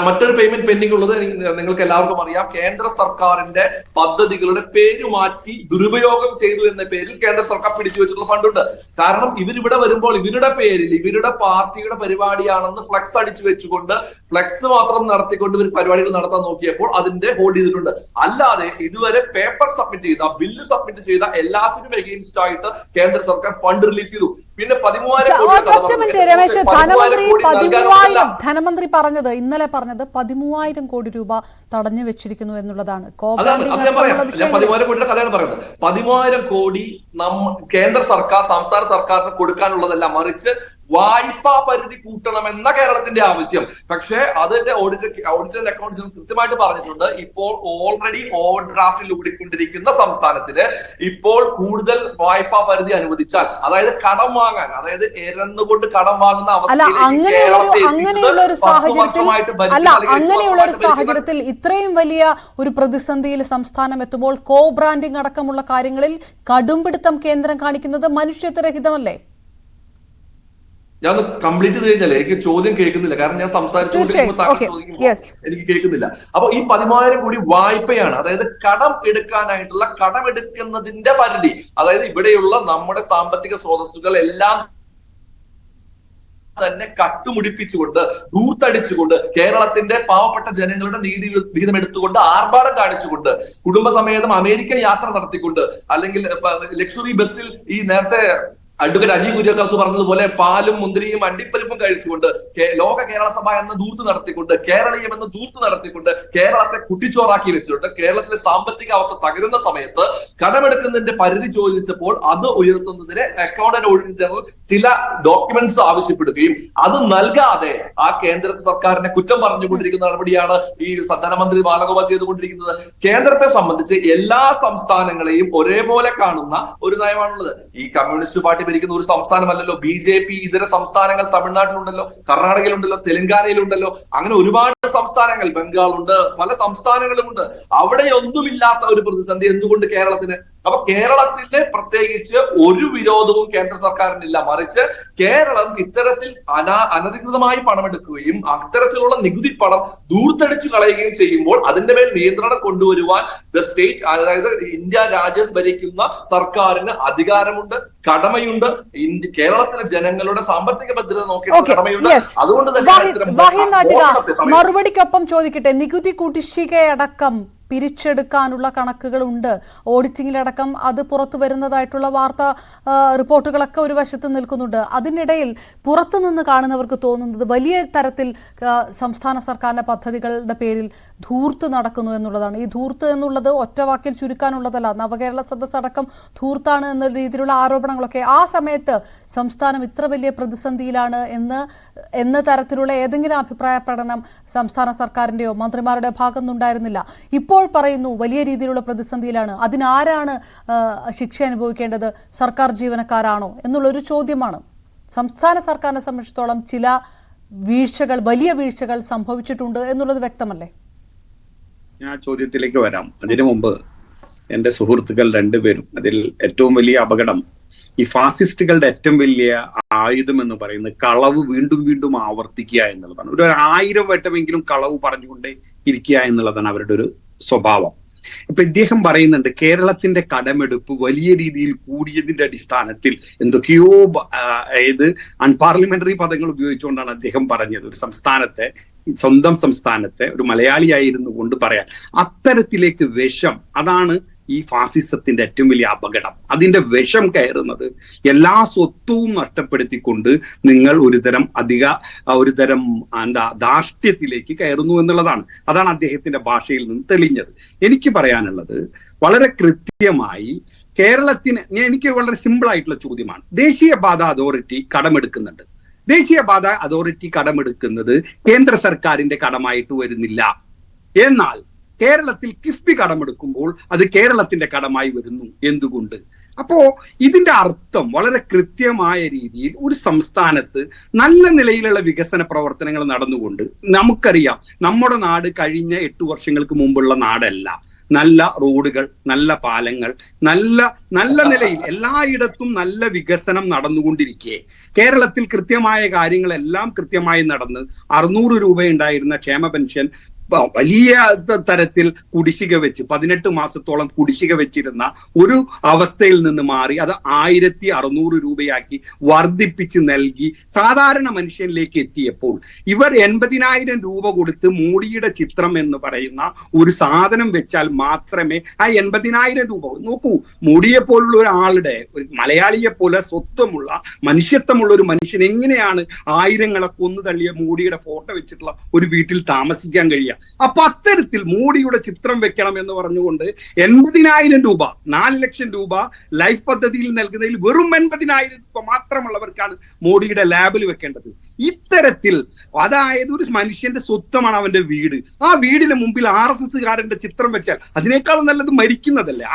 Speaker 4: മറ്റൊരു പേയ്മെന്റ് പെൻഡിംഗ് ഉള്ളത് നിങ്ങൾക്ക് എല്ലാവർക്കും അറിയാം. കേന്ദ്ര സർക്കാരിന്റെ പദ്ധതികളുടെ പേര് മാറ്റി ദുരുപയോഗം ചെയ്തു എന്ന പേരിൽ കേന്ദ്ര സർക്കാർ പിടിച്ചു വെച്ചിട്ടുള്ള ഫണ്ടുണ്ട്. കാരണം ഇവരിവിടെ വരുമ്പോൾ ഇവരുടെ പേരിൽ ഇവരുടെ പാർട്ടിയുടെ പരിപാടിയാണെന്ന് ഫ്ലെക്സ് അടിച്ചു വെച്ചുകൊണ്ട് ഫ്ലെക്സ് മാത്രം നടത്തിക്കൊണ്ട് ഇവർ പരിപാടികൾ നടത്താൻ നോക്കിയപ്പോൾ അതിന്റെ ഹോൾഡ് ചെയ്തിട്ടുണ്ട്. അല്ലാതെ ഇതുവരെ പേപ്പർ സബ്മിറ്റ് ചെയ്ത, ബില്ല് സബ്മിറ്റ് ചെയ്ത എല്ലാത്തിനും എഗെയിൻസ്റ്റ് ആയിട്ട് കേന്ദ്ര സർക്കാർ ഫണ്ട് റിലീസ് ചെയ്തു. പിന്നെ 13,000
Speaker 1: ധനമന്ത്രി പറഞ്ഞത്, ഇന്നലെ പറഞ്ഞത് 13,000 കോടി രൂപ തടഞ്ഞു വെച്ചിരിക്കുന്നു എന്നുള്ളതാണ്.
Speaker 4: 13,000 കോടിയുടെ കഥയാണ് പറയുന്നത്. 13,000 കോടി കേന്ദ്ര സർക്കാർ സംസ്ഥാന സർക്കാരിന് കൊടുക്കാനുള്ളതല്ല, മറിച്ച് വായ്പാ പരിധി കൂട്ടണമെന്ന കേരളത്തിന്റെ ആവശ്യം. പക്ഷേ അതിന്റെ ഓഡിറ്റ് ആൻഡ് അക്കൗണ്ട്സ് കൃത്യമായിട്ട് പറഞ്ഞിട്ടുണ്ട്, ഇപ്പോൾ ഓൾറെഡി ഓവർ ഡ്രാഫ്റ്റിൽ ഓടിക്കൊണ്ടിരിക്കുന്ന സംസ്ഥാനത്തിന് ഇപ്പോൾ കൂടുതൽ വായ്പാ പരിധി അനുവദിച്ചാൽ, അതായത് കടം വാങ്ങാൻ, അതായത് എരന്നുകൊണ്ട് കടം വാങ്ങുന്ന
Speaker 1: അങ്ങനെയുള്ള ഒരു സാഹചര്യത്തിൽ ഇത്രയും വലിയ ഒരു പ്രതിസന്ധിയിൽ സംസ്ഥാനം എത്തുമ്പോൾ കോ ബ്രാൻഡിംഗ് അടക്കമുള്ള കാര്യങ്ങളിൽ കടുംപിടുത്തം കേന്ദ്രം കാണിക്കുന്നത് മനുഷ്യത്വരഹിതമല്ലേ?
Speaker 4: ഞാൻ ഒന്ന് കംപ്ലീറ്റ് ചെയ്ത് കഴിഞ്ഞാൽ എനിക്ക് ചോദ്യം കേൾക്കുന്നില്ല, കാരണം ഞാൻ സംസാരിച്ചുകൊണ്ടിരിക്കുമ്പോൾ എനിക്ക് കേൾക്കുന്നില്ല. അപ്പൊ ഈ 10,000 കോടി വായ്പയാണ്, അതായത് കടം എടുക്കാനായിട്ടുള്ള കടമെടുക്കുന്നതിന്റെ പരിധി, അതായത് ഇവിടെയുള്ള നമ്മുടെ സാമ്പത്തിക സ്രോതസ്സുകൾ എല്ലാം തന്നെ കട്ടുമുടിപ്പിച്ചുകൊണ്ട് ധൂർത്തടിച്ചുകൊണ്ട് കേരളത്തിന്റെ പാവപ്പെട്ട ജനങ്ങളുടെ നീതി വിഹിതം എടുത്തുകൊണ്ട് ആർഭാടം കാണിച്ചുകൊണ്ട് കുടുംബസമേതം അമേരിക്കൻ യാത്ര നടത്തിക്കൊണ്ട്, അല്ലെങ്കിൽ ലക്ഷറി ബസ്സിൽ ഈ നേരത്തെ അഡ്വക്കേറ്റ് അജി കുര്യക്കോസ് പറഞ്ഞതുപോലെ പാലും മുന്തിരിയും അണ്ടിപ്പരിപ്പും കഴിച്ചുകൊണ്ട് ലോക കേരള സഭ എന്ന ദൂർത്ത് നടത്തിക്കൊണ്ട്, കേരളീയം എന്ന ദൂർത്ത് നടത്തിക്കൊണ്ട് കേരളത്തെ കുട്ടിച്ചോറാക്കി വെച്ചുകൊണ്ട് കേരളത്തിലെ സാമ്പത്തിക അവസ്ഥ തകരുന്ന സമയത്ത് കടമെടുക്കുന്നതിന്റെ പരിധി ചോദിച്ചപ്പോൾ അത് ഉയർത്തുന്നതിന് അക്കൗണ്ട് ആൻഡ് ഓഡിറ്റ് ജനറൽ ചില ഡോക്യുമെന്റ്സ് ആവശ്യപ്പെടുകയും അത് നൽകാതെ ആ കേന്ദ്ര സർക്കാരിനെ കുറ്റം പറഞ്ഞുകൊണ്ടിരിക്കുന്ന നടപടിയാണ് ഈ ധനമന്ത്രി ബാലഗോപാൽ ചെയ്തുകൊണ്ടിരിക്കുന്നത്. കേന്ദ്രത്തെ സംബന്ധിച്ച് എല്ലാ സംസ്ഥാനങ്ങളെയും ഒരേപോലെ കാണുന്ന ഒരു നയമാണുള്ളത്. ഈ കമ്മ്യൂണിസ്റ്റ് പാർട്ടി ഭരിക്കുന്ന ഒരു സംസ്ഥാനമല്ലല്ലോ, BJP ഇതര സംസ്ഥാനങ്ങൾ തമിഴ്നാട്ടിലുണ്ടല്ലോ, കർണാടകയിലുണ്ടല്ലോ, തെലങ്കാനയിലുണ്ടല്ലോ, അങ്ങനെ ഒരുപാട് സംസ്ഥാനങ്ങൾ, ബംഗാളുണ്ട്, പല സംസ്ഥാനങ്ങളുമുണ്ട്. അവിടെയൊന്നുമില്ലാത്ത ഒരു പ്രതിസന്ധി എന്തുകൊണ്ട് കേരളത്തിന്? അപ്പൊ കേരളത്തിന്റെ പ്രത്യേകിച്ച് ഒരു വിരോധവും കേന്ദ്ര സർക്കാരിനില്ല, മറിച്ച് കേരളം ഇത്തരത്തിൽ അനധികൃതമായി പണമെടുക്കുകയും അത്തരത്തിലുള്ള നികുതി പണം ദൂർത്തടിച്ചു കളയുകയും ചെയ്യുമ്പോൾ അതിന്റെ മേൽ നിയന്ത്രണം കൊണ്ടുവരുവാൻ സ്റ്റേറ്റ്, അതായത് ഇന്ത്യ രാജ്യം ഭരിക്കുന്ന സർക്കാരിന് അധികാരമുണ്ട്, കടമയുണ്ട്. കേരളത്തിലെ ജനങ്ങളുടെ സാമ്പത്തിക ഭദ്രത നോക്കിയ കടമയുണ്ട്. അതുകൊണ്ട് തന്നെ
Speaker 1: മറുപടിക്കൊപ്പം ചോദിക്കട്ടെ, നികുതി കുടിശ്ശികയടക്കം പിരിച്ചെടുക്കാനുള്ള കണക്കുകളുണ്ട്, ഓഡിറ്റിംഗിലടക്കം അത് പുറത്തു വരുന്നതായിട്ടുള്ള വാർത്താ റിപ്പോർട്ടുകളൊക്കെ ഒരു വശത്ത് നിൽക്കുന്നുണ്ട്. അതിനിടയിൽ പുറത്തുനിന്ന് കാണുന്നവർക്ക് തോന്നുന്നത് വലിയ തരത്തിൽ സംസ്ഥാന സർക്കാരിന്റെ പദ്ധതികളുടെ പേരിൽ ധൂർത്ത് നടക്കുന്നു എന്നുള്ളതാണ്. ഈ ധൂർത്ത് എന്നുള്ളത് ഒറ്റ വാക്കിൽ ചുരുക്കാനുള്ളതല്ല, നവകേരള സദസ് അടക്കം ധൂർത്താണ് എന്ന രീതിയിലുള്ള ആരോപണങ്ങളൊക്കെ ആ സമയത്ത് സംസ്ഥാനം ഇത്ര വലിയ പ്രതിസന്ധിയിലാണ് എന്ന തരത്തിലുള്ള ഏതെങ്കിലും അഭിപ്രായ പ്രകടനം സംസ്ഥാന സർക്കാരിന്റെയോ മന്ത്രിമാരുടെ ഭാഗത്തുനിന്നുണ്ടായിരുന്നില്ല. ഇപ്പോൾ പറയുന്നു വലിയ രീതിയിലുള്ള പ്രതിസന്ധിയിലാണ്, അതിനാരാണ് ശിക്ഷ അനുഭവിക്കേണ്ടത്? സർക്കാർ ജീവനക്കാരാണോ എന്നുള്ളൊരു ചോദ്യമാണ്. സംസ്ഥാന സർക്കാരിനെ സംബന്ധിച്ചിടത്തോളം ചില വീഴ്ചകൾ, വലിയ വീഴ്ചകൾ സംഭവിച്ചിട്ടുണ്ട് എന്നുള്ളത് വ്യക്തമല്ലേ?
Speaker 2: ഞാൻ ചോദ്യത്തിലേക്ക് വരാം. അതിനു മുമ്പ് എന്റെ സുഹൃത്തുക്കൾ രണ്ടുപേരും, അതിൽ ഏറ്റവും വലിയ അപകടം ഈ ഫാസിസ്റ്റുകളുടെ ഏറ്റവും വലിയ ആയുധം എന്ന് പറയുന്നത് കളവ് വീണ്ടും വീണ്ടും ആവർത്തിക്കുക എന്നുള്ളതാണ്. ഒരു 1000 വട്ടമെങ്കിലും കളവ് പറഞ്ഞുകൊണ്ടേ ഇരിക്കുക എന്നുള്ളതാണ് അവരുടെ ഒരു സ്വഭാവം. ഇപ്പൊ ഇദ്ദേഹം പറയുന്നുണ്ട് കേരളത്തിന്റെ കടമെടുപ്പ് വലിയ രീതിയിൽ കൂടിയതിന്റെ അടിസ്ഥാനത്തിൽ എന്തൊക്കെയോ അൺപാർലമെന്ററി പദങ്ങൾ ഉപയോഗിച്ചുകൊണ്ടാണ് അദ്ദേഹം പറഞ്ഞത്. ഒരു സംസ്ഥാനത്തെ, സ്വന്തം സംസ്ഥാനത്തെ ഒരു മലയാളിയായിരുന്നു കൊണ്ട് പറയാൻ അത്തരത്തിലേക്ക് വിഷം, അതാണ് ഈ ഫാസിസത്തിന്റെ ഏറ്റവും വലിയ അപകടം. അതിന്റെ വിഷം കയറുന്നത് എല്ലാ സ്വത്വവും നഷ്ടപ്പെടുത്തിക്കൊണ്ട് നിങ്ങൾ ഒരുതരം ധാർഷ്ട്യത്തിലേക്ക് കയറുന്നു എന്നുള്ളതാണ്. അതാണ് അദ്ദേഹത്തിന്റെ ഭാഷയിൽ നിന്ന് തെളിഞ്ഞത്. എനിക്ക് പറയാനുള്ളത് വളരെ കൃത്യമായി കേരളത്തിന്, എനിക്ക് വളരെ സിമ്പിൾ ആയിട്ടുള്ള ചോദ്യമാണ്. ദേശീയപാത അതോറിറ്റി കടമെടുക്കുന്നുണ്ട്. ദേശീയപാത അതോറിറ്റി കടമെടുക്കുന്നത് കേന്ദ്ര സർക്കാരിന്റെ കടമായിട്ട് വരുന്നില്ല. എന്നാൽ കേരളത്തിൽ കിഫ്ബി കടമെടുക്കുമ്പോൾ അത് കേരളത്തിന്റെ കടമായി വരുന്നു. എന്തുകൊണ്ട്? അപ്പോ ഇതിന്റെ അർത്ഥം വളരെ കൃത്യമായ രീതിയിൽ ഒരു സംസ്ഥാനത്ത് നല്ല നിലയിലുള്ള വികസന പ്രവർത്തനങ്ങൾ നടന്നുകൊണ്ട്, നമുക്കറിയാം നമ്മുടെ നാട് കഴിഞ്ഞ 8 വർഷങ്ങൾക്ക് മുമ്പുള്ള നാടല്ല. നല്ല റോഡുകൾ, നല്ല പാലങ്ങൾ, നല്ല നിലയിൽ എല്ലായിടത്തും നല്ല വികസനം നടന്നുകൊണ്ടിരിക്കെ കേരളത്തിൽ കൃത്യമായ കാര്യങ്ങളെല്ലാം കൃത്യമായി നടന്ന് 600 രൂപ ഉണ്ടായിരുന്ന ക്ഷേമ പെൻഷൻ വലിയ തരത്തിൽ കുടിശ്ശിക വെച്ച് 18 മാസത്തോളം കുടിശ്ശിക വെച്ചിരുന്ന ഒരു അവസ്ഥയിൽ നിന്ന് മാറി അത് 1600 രൂപയാക്കി വർദ്ധിപ്പിച്ച് നൽകി സാധാരണ മനുഷ്യനിലേക്ക് എത്തിയപ്പോൾ ഇവർ 80,000 രൂപ കൊടുത്ത് മോഡിയുടെ ചിത്രം എന്ന് പറയുന്ന ഒരു സാധനം വെച്ചാൽ മാത്രമേ ആ 80,000 രൂപ നോക്കൂ. മോഡിയെ പോലുള്ള ഒരാളുടെ, ഒരു മലയാളിയെ പോലെ സ്വത്വമുള്ള മനുഷ്യത്വമുള്ള ഒരു മനുഷ്യൻ എങ്ങനെയാണ് ആയിരങ്ങളെ കൊന്നു തള്ളിയ മോഡിയുടെ ഫോട്ടോ വെച്ചിട്ടുള്ള ഒരു വീട്ടിൽ താമസിക്കാൻ കഴിയുക? അപ്പൊ അത്തരത്തിൽ മോഡിയുടെ ചിത്രം വെക്കണം എന്ന് പറഞ്ഞുകൊണ്ട് 80,000 രൂപ 4 ലക്ഷം രൂപ ലൈഫ് പദ്ധതിയിൽ നൽകുന്നതിൽ വെറും 80,000 രൂപ മാത്രമുള്ളവർക്കാണ് മോഡിയുടെ ലാബിൽ വെക്കേണ്ടത്. ഇത്തരത്തിൽ അതായത് ഒരു മനുഷ്യന്റെ സ്വത്വമാണ് അവന്റെ വീട്. ആ വീടിന് മുമ്പിൽ RSSകാരന്റെ ചിത്രം വെച്ചാൽ അതിനേക്കാളും നല്ലത് മരിക്കുന്നതല്ലേ.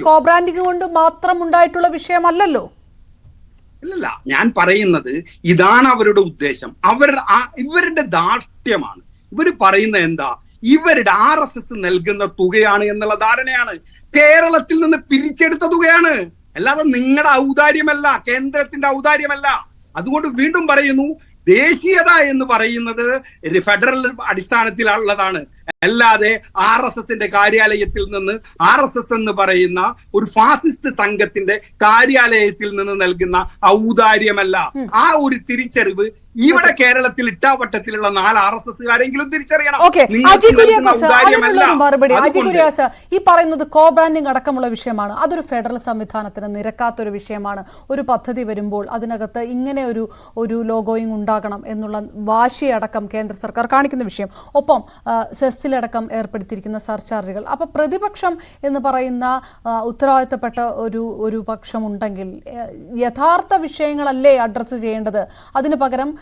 Speaker 1: കോബ്രാൻഡിംഗ് കൊണ്ട് മാത്രം ഉണ്ടായിട്ടുള്ള വിഷയമല്ലല്ലോ.
Speaker 2: അല്ലല്ല, ഞാൻ പറയുന്നത് ഇതാണ് അവരുടെ ഉദ്ദേശം. ഇവരുടെ ധാർഷ്ട്യമാണ്. ഇവർ പറയുന്നത് എന്താ, ഇവരുടെ RSS നൽകുന്ന തുകയാണ് എന്നുള്ള ധാരണയാണ്. കേരളത്തിൽ നിന്ന് പിരിച്ചെടുത്ത തുകയാണ്, അല്ലാതെ നിങ്ങളുടെ ഔദാര്യമല്ല, കേന്ദ്രത്തിന്റെ ഔദാര്യമല്ല. അതുകൊണ്ട് വീണ്ടും പറയുന്നു, ദേശീയത എന്ന് പറയുന്നത് ഫെഡറൽ അടിസ്ഥാനത്തിലുള്ളതാണ്, അല്ലാതെ RSSന്റെ കാര്യാലയത്തിൽ നിന്ന് RSS എന്ന് പറയുന്ന ഒരു ഫാസിസ്റ്റ് സംഘത്തിന്റെ കാര്യാലയത്തിൽ നിന്ന് നൽകുന്ന ഔദാര്യമല്ല. ആ ഒരു തിരിച്ചറിവ് ഇവിടെ കേരളത്തിൽ ഇട്ടാവട്ടത്തിലുള്ള 4 RSSകാരെങ്കിലും തിരിച്ചറിയണം.
Speaker 1: മറുപടി അജി കുര്യാസ്, ഈ പറയുന്നത് കോബ്രാൻഡിംഗ് അടക്കമുള്ള വിഷയമാണ്. അതൊരു ഫെഡറൽ സംവിധാനത്തിന് നിരക്കാത്തൊരു വിഷയമാണ്. ഒരു പദ്ധതി വരുമ്പോൾ അതിനകത്ത് ഇങ്ങനെ ഒരു ലോഗോയിങ് ഉണ്ടാകണം എന്നുള്ള വാശിയടക്കം കേന്ദ്ര സർക്കാർ കാണിക്കുന്ന വിഷയം. ഒപ്പം സെസ്സിലടക്കം ഏർപ്പെടുത്തിയിരിക്കുന്ന സർചാർജുകൾ. അപ്പൊ പ്രതിപക്ഷം എന്ന് പറയുന്ന ഉത്തരവാദിത്തപ്പെട്ട ഒരു പക്ഷം ഉണ്ടെങ്കിൽ യഥാർത്ഥ വിഷയങ്ങളല്ലേ അഡ്രസ്സ് ചെയ്യേണ്ടത്? അതിന് പകരം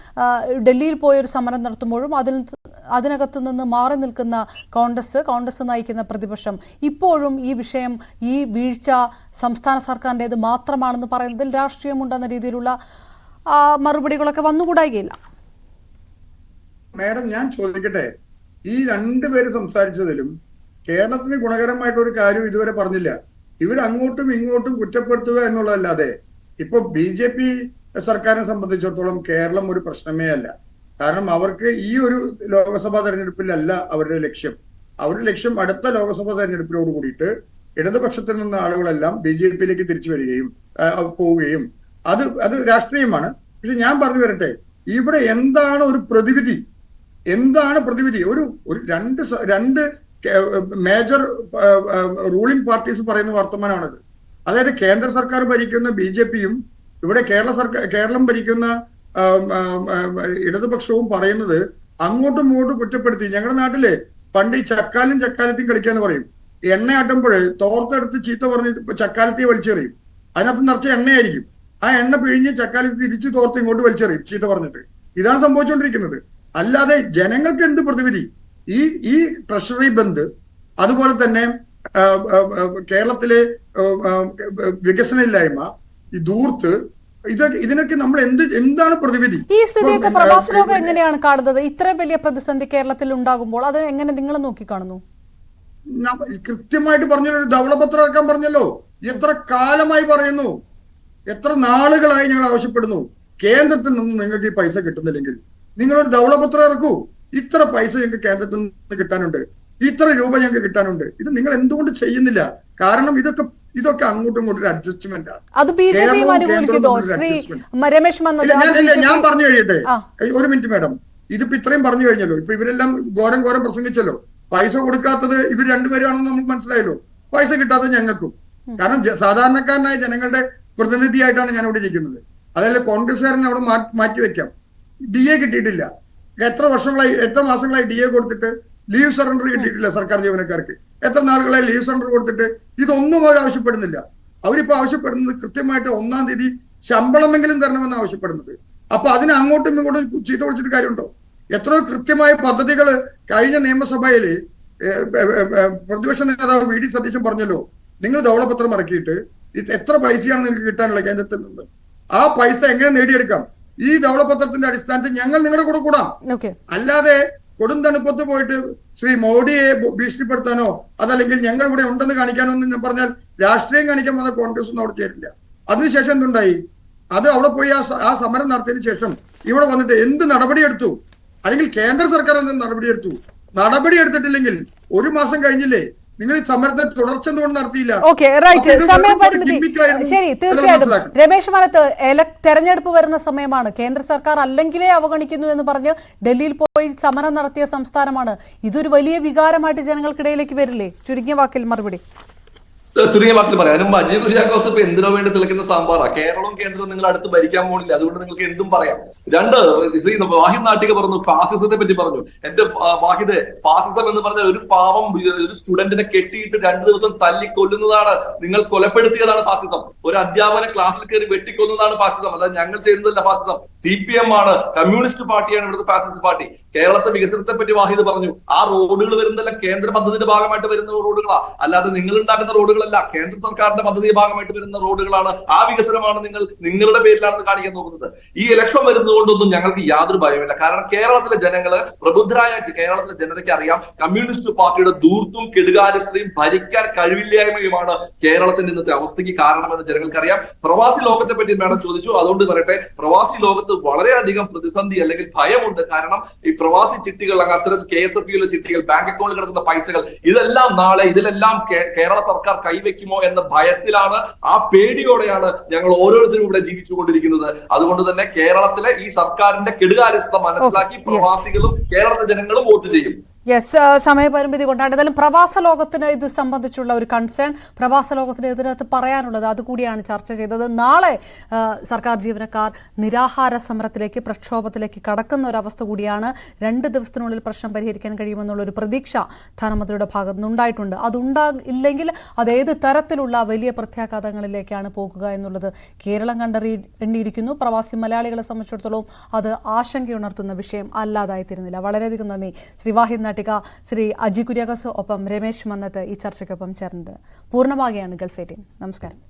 Speaker 1: ഡൽഹിയിൽ പോയൊരു സമരം നടത്തുമ്പോഴും അതിനകത്ത് നിന്ന് മാറി നിൽക്കുന്ന കോൺഗ്രസ് നയിക്കുന്ന പ്രതിപക്ഷം ഇപ്പോഴും ഈ വിഷയം, ഈ വീഴ്ച സംസ്ഥാന സർക്കാരിൻ്റെത് മാത്രമാണെന്ന് പറയുന്നതിൽ രാഷ്ട്രീയമുണ്ടെന്ന രീതിയിലുള്ള മറുപടികളൊക്കെ വന്നുകൂടായികയില്ല.
Speaker 3: മാഡം, ഞാൻ ചോദിക്കട്ടെ, ഈ രണ്ടുപേര് സംസാരിച്ചതിലും കേരളത്തിന് ഗുണകരമായിട്ടൊരു കാര്യം ഇതുവരെ പറഞ്ഞില്ല. ഇവർ അങ്ങോട്ടും ഇങ്ങോട്ടും കുറ്റപ്പെടുത്തുക എന്നുള്ളതല്ലാതെ ഇപ്പൊ BJP സർക്കാരിനെ സംബന്ധിച്ചിടത്തോളം കേരളം ഒരു പ്രശ്നമേ അല്ല. കാരണം അവർക്ക് ഈ ഒരു ലോക്സഭാ തെരഞ്ഞെടുപ്പിലല്ല അവരുടെ ലക്ഷ്യം. അവരുടെ ലക്ഷ്യം അടുത്ത ലോക്സഭാ തെരഞ്ഞെടുപ്പിനോട് കൂടിയിട്ട് ഇടതുപക്ഷത്തിൽ നിന്ന് ആളുകളെല്ലാം BJPയിലേക്ക് തിരിച്ചു വരികയും പോവുകയും അത് രാഷ്ട്രീയമാണ്. പക്ഷെ ഞാൻ പറഞ്ഞു വരട്ടെ, ഇവിടെ എന്താണ് ഒരു പ്രതിവിധി? എന്താണ് പ്രതിവിധി? ഒരു രണ്ട് മേജർ റൂളിംഗ് പാർട്ടീസ് പറയുന്ന വർത്തമാനമാണിത്. അതായത് കേന്ദ്ര സർക്കാർ ഭരിക്കുന്ന BJPയും ഇവിടെ കേരളം ഭരിക്കുന്ന ഇടതുപക്ഷവും പറയുന്നത് അങ്ങോട്ടും ഇങ്ങോട്ടും കുറ്റപ്പെടുത്തി. ഞങ്ങളുടെ നാട്ടില് പണ്ട് ഈ ചക്കാലത്തെയും കളിക്കാന്ന് പറയും. എണ്ണയാട്ടുമ്പോൾ തോർത്തെടുത്ത് ചീത്ത പറഞ്ഞ് ചക്കാലത്തെ വലിച്ചെറിയും. അതിനകത്ത് നിറച്ച എണ്ണയായിരിക്കും. ആ എണ്ണ പിഴിഞ്ഞ് ചക്കാലത്ത് തിരിച്ച് തോർത്ത് ഇങ്ങോട്ട് വലിച്ചെറിയും ചീത്ത പറഞ്ഞിട്ട്. ഇതാണ് സംഭവിച്ചുകൊണ്ടിരിക്കുന്നത്. അല്ലാതെ ജനങ്ങൾക്ക് എന്ത് പ്രതിവിധി? ഈ ട്രഷറി ബന്ദ്, അതുപോലെ തന്നെ കേരളത്തിലെ വികസനമില്ലായ്മ, ഈ ദൂർത്ത്, ഇതിനൊക്കെ നമ്മൾ എന്താണ് പ്രതിവിധി?
Speaker 1: ഈ സ്ഥിതിയൊക്കെ പ്രവാസ ലോകം എങ്ങനെയാണ് കാണുന്നത്? ഇത്ര വലിയ പ്രതിസന്ധി കേരളത്തിൽ ഉണ്ടാകുമ്പോൾ അത് എങ്ങനെ നിങ്ങൾ നോക്കിക്കാണുന്നു?
Speaker 3: കൃത്യമായിട്ട് പറഞ്ഞല്ലോ, ഒരു ധവളപത്രം ഇറക്കാൻ പറഞ്ഞല്ലോ. എത്ര കാലമായി പറയുന്നു, എത്ര നാളുകളായി ഞങ്ങൾ ആവശ്യപ്പെടുന്നു. കേന്ദ്രത്തിൽ നിന്ന് നിങ്ങൾക്ക് ഈ പൈസ കിട്ടുന്നില്ലെങ്കിൽ നിങ്ങളൊരു ധവളപത്രം ഇറക്കൂ. ഇത്ര പൈസ ഞങ്ങൾക്ക് കേന്ദ്രത്തിൽ നിന്ന് കിട്ടാനുണ്ട്, ഇത്ര രൂപ ഞങ്ങൾക്ക് കിട്ടാനുണ്ട്. ഇത് നിങ്ങൾ എന്തുകൊണ്ട് ചെയ്യുന്നില്ല? കാരണം ഇതൊക്കെ അങ്ങോട്ടും ഇങ്ങോട്ടും ഒരു അഡ്ജസ്റ്റ്മെന്റ് ആണ്. ഞാൻ പറഞ്ഞു കഴിയട്ടെ, ഒരു മിനിറ്റ് മാഡം. ഇതിപ്പോ ഇത്രയും പറഞ്ഞു കഴിഞ്ഞല്ലോ. ഇപ്പൊ ഇവരെല്ലാം ഘോരം പ്രസംഗിച്ചല്ലോ. പൈസ കൊടുക്കാത്തത് ഇവർ രണ്ടുപേരാണെന്ന് നമുക്ക് മനസ്സിലായല്ലോ. പൈസ കിട്ടാത്തത് ഞങ്ങൾക്കും. കാരണം സാധാരണക്കാരനായ ജനങ്ങളുടെ പ്രതിനിധിയായിട്ടാണ് ഞാൻ ഇവിടെ ഇരിക്കുന്നത്. അതല്ല കോൺഗ്രസ്സുകാരനെ അവിടെ മാറ്റിവെക്കാം. DA കിട്ടിയിട്ടില്ല. എത്ര മാസങ്ങളായി DA കൊടുത്തിട്ട് ലീവ് സറണ്ടർ കിട്ടിയിട്ടില്ല സർക്കാർ ജീവനക്കാർക്ക്. എത്ര നാളുകളായി ലീവ് സറണ്ടർ കൊടുത്തിട്ട് ഇതൊന്നും അവർ ആവശ്യപ്പെടുന്നില്ല. അവരിപ്പോ ആവശ്യപ്പെടുന്നത് കൃത്യമായിട്ട് 1-ാം തീയതി ശമ്പളമെങ്കിലും തരണമെന്ന് ആവശ്യപ്പെടുന്നത്. അപ്പൊ അതിന് അങ്ങോട്ടും ഇങ്ങോട്ടും ചീത്ത വിളിച്ചിട്ട് കാര്യമുണ്ടോ? എത്രയോ കൃത്യമായ പദ്ധതികൾ കഴിഞ്ഞ നിയമസഭയിൽ പ്രതിപക്ഷ നേതാവ് VD സതീശൻ പറഞ്ഞല്ലോ. നിങ്ങൾ ധവളപത്രം ഇറക്കിയിട്ട് എത്ര പൈസയാണ് നിങ്ങൾക്ക് കിട്ടാനുള്ള കേന്ദ്രത്തിൽ നിന്ന്? ആ പൈസ എങ്ങനെ നേടിയെടുക്കാം? ഈ ധവളപത്രത്തിന്റെ അടിസ്ഥാനത്തിൽ ഞങ്ങൾ നിങ്ങളുടെ കൂടെ കൂടാം. അല്ലാതെ കൊടും തണുപ്പത്ത് പോയിട്ട് ശ്രീ മോഡിയെ ഭീഷണിപ്പെടുത്താനോ അതല്ലെങ്കിൽ ഞങ്ങൾ ഇവിടെ ഉണ്ടെന്ന് കാണിക്കാനോ എന്ന് പറഞ്ഞാൽ രാഷ്ട്രീയം കാണിക്കാൻ വന്ന കോൺഗ്രസ് ഒന്നും അവിടെ ചേരില്ല. അതിനുശേഷം എന്തുണ്ടായി? അത് അവിടെ പോയി ആ സമരം നടത്തിയതിനു ശേഷം ഇവിടെ വന്നിട്ട് എന്ത് നടപടിയെടുത്തു? അല്ലെങ്കിൽ കേന്ദ്ര സർക്കാർ എന്ത് നടപടി എടുത്തിട്ടില്ലെങ്കിൽ 1 മാസം കഴിഞ്ഞില്ലേ? നിങ്ങൾ സമരത്തെ തുടർച്ച എന്തുകൊണ്ട് നടത്തിയില്ല?
Speaker 1: ശരി, തീർച്ചയായിട്ടും രമേശ് മനത്ത്, തെരഞ്ഞെടുപ്പ് വരുന്ന സമയമാണ്. കേന്ദ്ര സർക്കാർ അല്ലെങ്കിലേ അവഗണിക്കുന്നു എന്ന് പറഞ്ഞ് ഡൽഹിയിൽ പോയി സമരം നടത്തിയ സംസ്ഥാനമാണ്. ഇതൊരു വലിയ വികാരമായിട്ട് ജനങ്ങൾക്കിടയിലേക്ക് വരില്ലേ? ചുരുങ്ങിയ വാക്കിൽ മറുപടി.
Speaker 4: ചുരുങ്ങിയ വാക്കിൽ പറയാം. അതിനും അജയ് കുര്യാക്കോസ് ഇപ്പൊ എന്തിനോ വേണ്ടി തിളക്കുന്ന സാമ്പാറാ. കേരളവും കേന്ദ്രവും നിങ്ങൾ അടുത്ത് ഭരിക്കാൻ പോണില്ല, അതുകൊണ്ട് നിങ്ങൾക്ക് എന്തും പറയാം. രണ്ട്, വാഹിദ് നാട്ടിക പറഞ്ഞു, ഫാസിസത്തെ പറ്റി പറഞ്ഞു. എന്റെ വാഹിദ്, ഫാസിസം എന്ന് പറഞ്ഞാൽ ഒരു പാവം ഒരു സ്റ്റുഡന്റിനെ കെട്ടിയിട്ട് 2 ദിവസം തല്ലിക്കൊല്ലുന്നതാണ്, നിങ്ങൾ കൊലപ്പെടുത്തിയതാണ് ഫാസിസം. ഒരു അധ്യാപന ക്ലാസ്സിൽ കയറി വെട്ടിക്കൊന്നതാണ് ഫാസിസം. അതായത് ഞങ്ങൾ ചെയ്യുന്നതല്ല ഫാസിസം. CPM ആണ്, കമ്മ്യൂണിസ്റ്റ് പാർട്ടിയാണ് ഇവിടുത്തെ ഫാസിസ്റ്റ് പാർട്ടി. കേരളത്തെ വികസനത്തെ പറ്റി വാഹിദ് പറഞ്ഞു. ആ റോഡുകൾ വരുന്നതെല്ലാം കേന്ദ്ര പദ്ധതിയുടെ ഭാഗമായിട്ട് വരുന്ന റോഡുകളാ, അല്ലാതെ നിങ്ങൾ ഉണ്ടാക്കുന്ന റോഡുകളല്ല. കേന്ദ്ര സർക്കാരിന്റെ പദ്ധതിയുടെ ഭാഗമായിട്ട് വരുന്ന റോഡുകളാണ്. ആ വികസനമാണ് നിങ്ങളുടെ പേരിലാണെന്ന് കാണിക്കാൻ നോക്കുന്നത്. ഈ ഇലക്ഷൻ വരുന്നതുകൊണ്ടൊന്നും ഞങ്ങൾക്ക് യാതൊരു ഭയമില്ല. കാരണം കേരളത്തിലെ ജനങ്ങള്, പ്രബുദ്ധരായ കേരളത്തിലെ ജനതയ്ക്ക് അറിയാം, കമ്മ്യൂണിസ്റ്റ് പാർട്ടിയുടെ ധൂർത്തും കെടുകാര്യസ്ഥതയും ഭരിക്കാൻ കഴിവില്ലായ്മയുമാണ് കേരളത്തിന്റെ ഇന്നത്തെ അവസ്ഥയ്ക്ക് കാരണമെന്ന് ജനങ്ങൾക്കറിയാം. പ്രവാസി ലോകത്തെ പറ്റി മേഡം ചോദിച്ചു, അതുകൊണ്ട് പറയട്ടെ, പ്രവാസി ലോകത്ത് വളരെയധികം പ്രതിസന്ധി അല്ലെങ്കിൽ ഭയമുണ്ട്. കാരണം ഈ പ്രവാസി ചിട്ടികൾ, അത്തരത്തിൽ KSFE ചിട്ടികൾ, ബാങ്ക് അക്കൗണ്ടിൽ കിടക്കുന്ന പൈസകൾ, ഇതെല്ലാം നാളെ ഇതിലെല്ലാം കേരള സർക്കാർ കൈവയ്ക്കുമോ എന്ന ഭയത്തിലാണ്, ആ പേടിയോടെയാണ് ഞങ്ങൾ ഓരോരുത്തരും ഇവിടെ ജീവിച്ചുകൊണ്ടിരിക്കുന്നത്. അതുകൊണ്ട് തന്നെ കേരളത്തിലെ ഈ സർക്കാരിന്റെ കെടുകാര്യസ്ഥത മനസ്സിലാക്കി പ്രവാസികളും കേരളത്തിലെ ജനങ്ങളും വോട്ട് ചെയ്യും.
Speaker 1: യെസ്, സമയപരിമിതി കൊണ്ടാണ്. ഏതായാലും പ്രവാസ ലോകത്തിന് ഇത് സംബന്ധിച്ചുള്ള ഒരു കൺസേൺ, പ്രവാസ ലോകത്തിന് ഇതിനകത്ത് പറയാനുള്ളത് അതുകൂടിയാണ് ചർച്ച ചെയ്തത്. നാളെ സർക്കാർ ജീവനക്കാർ നിരാഹാര സമരത്തിലേക്ക്, പ്രക്ഷോഭത്തിലേക്ക് കടക്കുന്ന ഒരവസ്ഥ കൂടിയാണ്. 2 ദിവസത്തിനുള്ളിൽ പ്രശ്നം പരിഹരിക്കാൻ കഴിയുമെന്നുള്ളൊരു പ്രതീക്ഷ ധനമന്ത്രിയുടെ ഭാഗത്തു നിന്നുണ്ടായിട്ടുണ്ട്. അതുണ്ടായില്ലെങ്കിൽ അതേത് തരത്തിലുള്ള വലിയ പ്രത്യാഘാതങ്ങളിലേക്കാണ് പോകുക എന്നുള്ളത് കേരളം കണ്ടറിയേണ്ടിയിരിക്കുന്നു. പ്രവാസി മലയാളികളെ സംബന്ധിച്ചിടത്തോളം അത് ആശങ്കയുണർത്തുന്ന വിഷയം അല്ലാതായി തീരുന്നില്ല. വളരെയധികം നന്ദി ശ്രീ വാഹിദ്, ശ്രീ അജയ് കുര്യാക്കോസ്, ഒപ്പം രമേശ് മന്നത്ത് ഈ ചർച്ചയ്ക്കൊപ്പം ചേർന്നത്. പൂർണ്ണമാകുകയാണ് ഗൾഫ് 18. നമസ്കാരം.